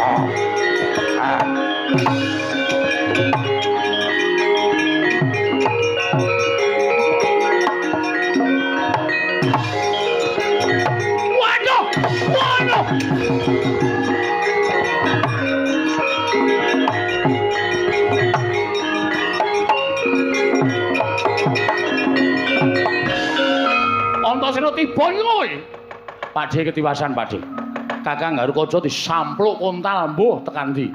Waduh, waduh. Antasena tiba kowe. Pakde ketiwasan, Pakde. Kakang Garukaca disampluk kontal mbuh tekan ndi?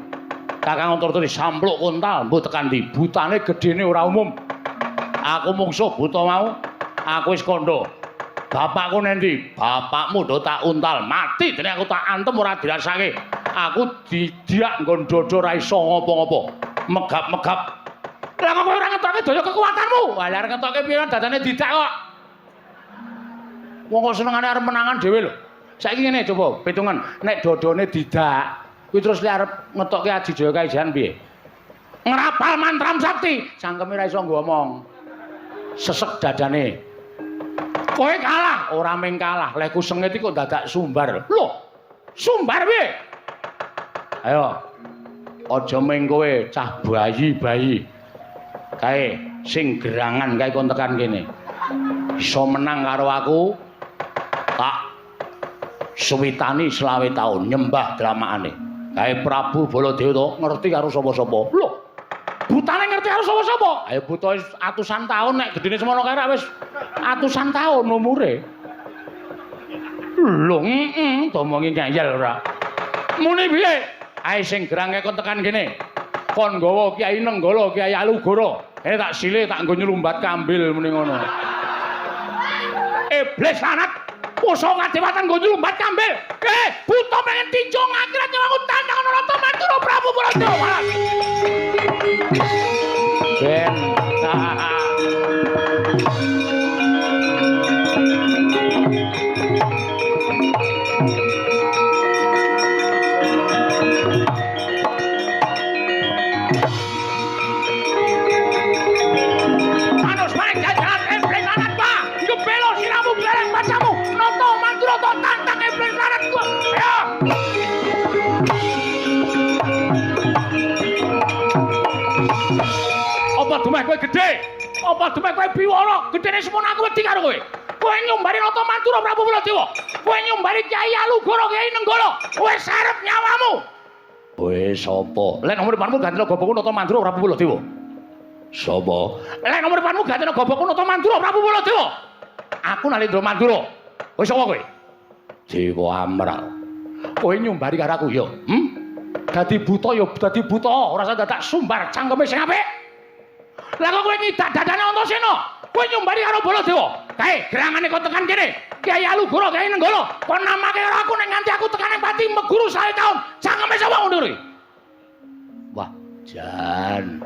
Kakang Antarta disampluk kontal mbuh tekan ndi? Butane gedene ora umum. Aku mungsuh buta mau. Aku wis kandha. Bapakku nendi? Bapakmu ndo tak untal mati dene aku tak antem ora dirasake. Aku didiak nggon dada ora iso ngapa-ngapa. Megap-megap. Lah kok ora ngetoke daya kekuatanmu? Lah arep ngetoke piye dadane didak kok. Wong kok senengane arep menangan dhewe lho. Saiki ngene coba pitungan nek dodone didak kuwi terus li arep ngetokke Aji Jaya Kaijan piye? Ngrapal mantram sakti, cangkeme ra iso ngomong. Sesek dadane. Kowe kalah, ora mung kalah, leh ku sengit iki kok dadak sumbar. Lho, sumbar piye? Ayo. Aja mung kowe cah bayi-bayi. Kae sing gerangan kae kon tekan kene. Iso menang karo aku. Tak suwitani 20 taun nyembah dramaane. Kae Prabu Baladewa to ngerti karo sapa-sapa. Lho, butane ngerti karo sapa-sapa? Ayo buta atusan taun nek gedene semono kae wis atusan taun umure. Lho, domongi ngeyel ora. Muni piye? Ae sing gerange kon tekan kene. Kon nggawa Kyai Nenggala, Kyai Alugara. Tak sile tak nggo nyelumbat kambil muni ngono. Iblis lanat. Musuh kadewatan nggo nyulumbat kambil. Buta pengen tinjong akhirat nyawaku tandang Narata Mantura Prabu Baladewa. Ben. Manus balik jalan iblis lanat pa. Ngebelo siramu belereng bacamu. Narata Mantura to tantang iblis lanat ku. Ayo. Apa dumeh kowe gedhe? Apa dumeh kowe biwara? Gedene semono aku wedi karo kowe. Kowe nyumbari Narata Mantura Prabu Baladewa. Kowe nyumbari Kyai Alugara, Kyai Nenggala. Kowe sarep nyawamu. Kowe sapa? Lek nomor depanmu gantena gobokku Narata Mantura Prabu Baladewa. Sapa? Lek nomor depanmu gantena gobokku Narata Mantura Prabu Baladewa. Aku Nalendra Mandura. Kowe sapa kowe? Dewa Amral. Kowe nyumbari karo aku ya? Dadi buta ya dadi buta, ora usah dadak sumbar cangkeme sing apik. Lah kok kowe ngidak dadane Antasena? Kowe nyumbari karo Baladewa. Kae gerangane kok tekan kene. Kyai Alugara, Kyai Nenggala. Kon namake karo aku nek nganti aku tekan ning pati meguru 1 taun. Cangkeme sapa ngono kuwi? Wah, jan.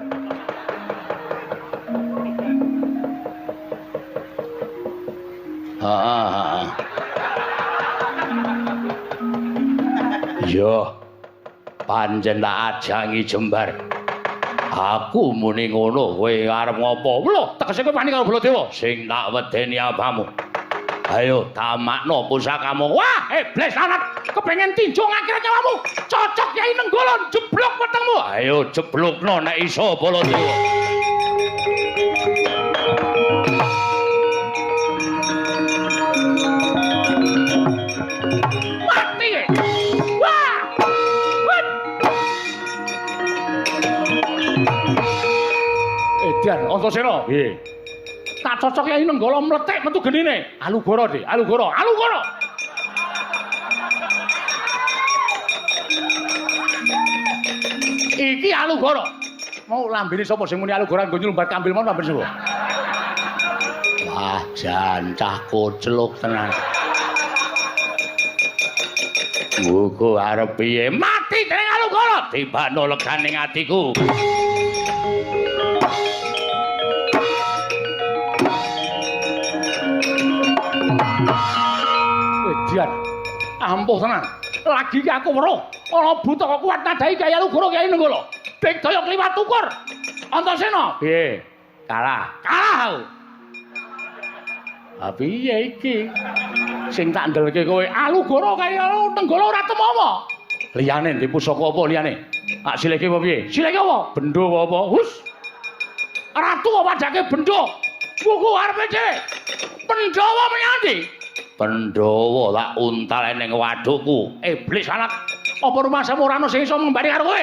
Heeh. Yo. Pancen tak ajangi jembar. Aku muni ngono, kowe arep ngopo? Lho, tegese kowe panik karo Baladewa. Sing tak wedeni apamu. Ayo tamakno pusakamu. Wah, iblis lanat, kepengin tinjong akhirat nyawamu. Cocok Kyai Nenggala jeblok wetengmu. Ayo jeblokno nek iso Baladewa. Mati. Wah. Edan Antasena. Piye? Tak cocok Kyai Nenggala mletek metu genine. Alugara, Dik. Alugara. Iki Alugara. Mau lambene sapa sing muni Alugara nggo nyulumbat kambil mon lambene sapa? Wah, jan cah kocluk tenan. Muga arep piye mati dening Alugara tibano leganing atiku. Wedian. Ampuh tenan. Lagi ki aku weruh ana buta kok kuat nadai Kyai Alugara, Kyai Nenggala. Dek daya kliwat ukur. Antasena. Piye? Kalah. Kalah aku. Ha piye iki? Sing tak ndelke kowe Alugara Kyai Nenggala ora temomo. Liyane ndek pusaka apa liyane? Ah sileke apa piye? Sileke apa? Bendho apa? Hus. Ratu apa padake bendho? Buku arepe dhewe. Pandhawa menyang ndi? Pandhawa tak untal ning wadukku. Iblis anak. Apa rumah samu ora ana sing iso ngembani karo kowe?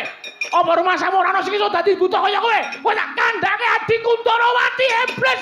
Apa rumah samu ora ana sing iso dadi buta kaya kowe? Kowe tak kandhake Adi Kuntarawati iblis.